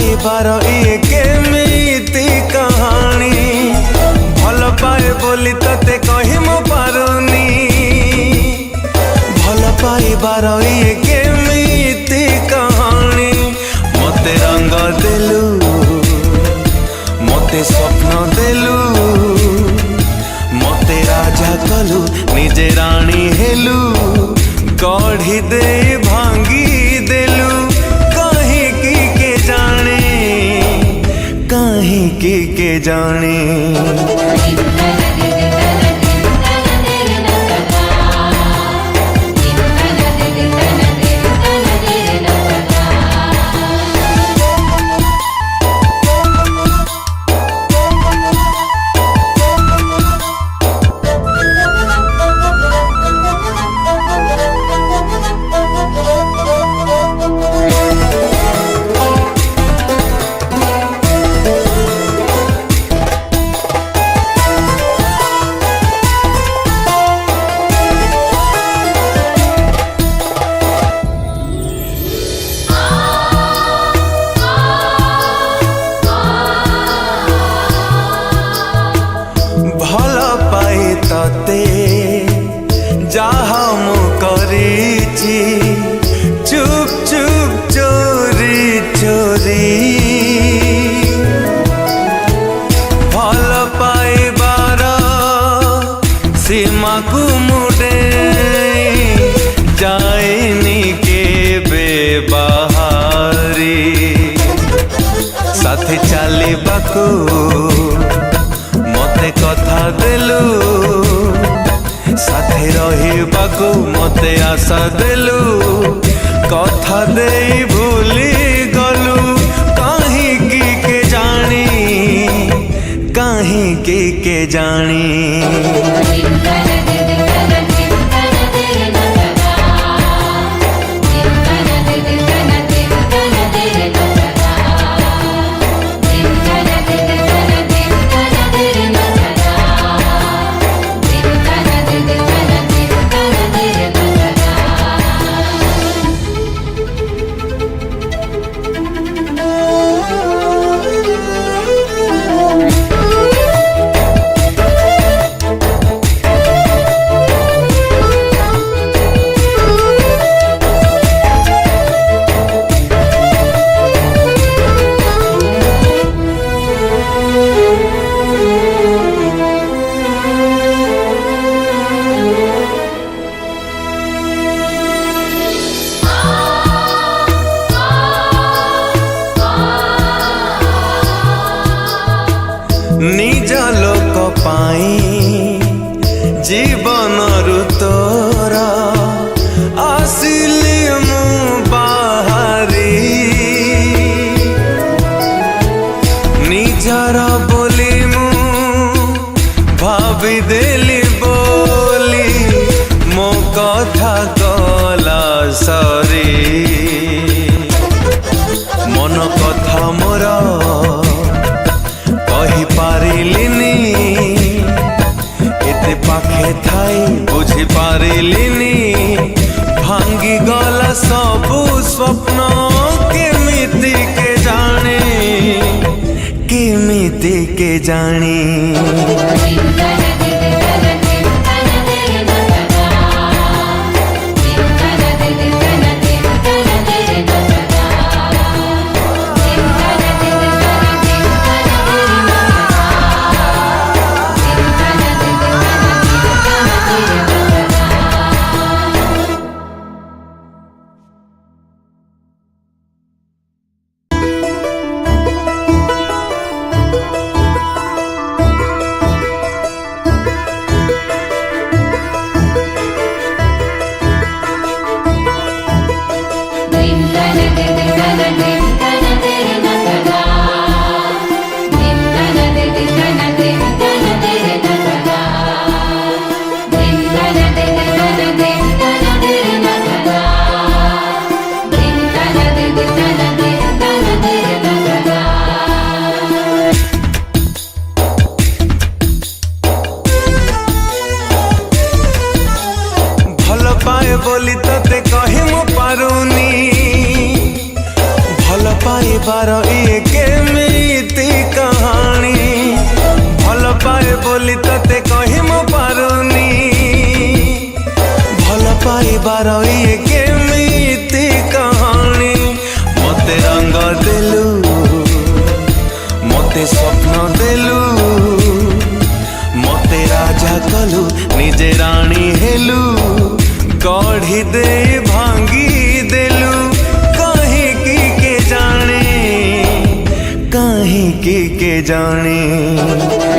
पाइबार ये केमिति कहानी भल पाए बोली तते कहि मो पारुनी भल पाइबार ये केमिति कहानी मते रंग देलु मते स्वप्न देलु मते राजा कलु निजे रानी हेलु गढ़ी दे भांगी देलु कहीं की के जाने कहीं की के जाने जहा मु करिछि चुप चुप चोरी चोरी भल पाइबार सीमा को मुडे जाएनी केबे बाहारी साथी चलिबाकू मते कथा देलु साथे रहिबाकू मते आशा देलु कथा देई भूली गलु कहीं की के जानी कहीं की के जानी निज लोक पाई जीवन ऋतोर आसिली मु बाहरी निजर बोली मु भाभी देली बोली मो कथा गला सरी मन कथा मोर कही पारिलिनी एते पाखे थाई बुझी पारिलिनी भांगी गला सबु स्वप्न केमिति के जाने केमिति के जानी ये केमिति कहानी भल पाए बोली तते कहि मो पारुनी भल पाइबार ये केमिति कहानी मते रंग देलु मते स्वप्न देलु मते राजा कलु निजे रानी हेलु गढ़ी दे भांगी देलु कहीं की के जाने कहीं की के जाने।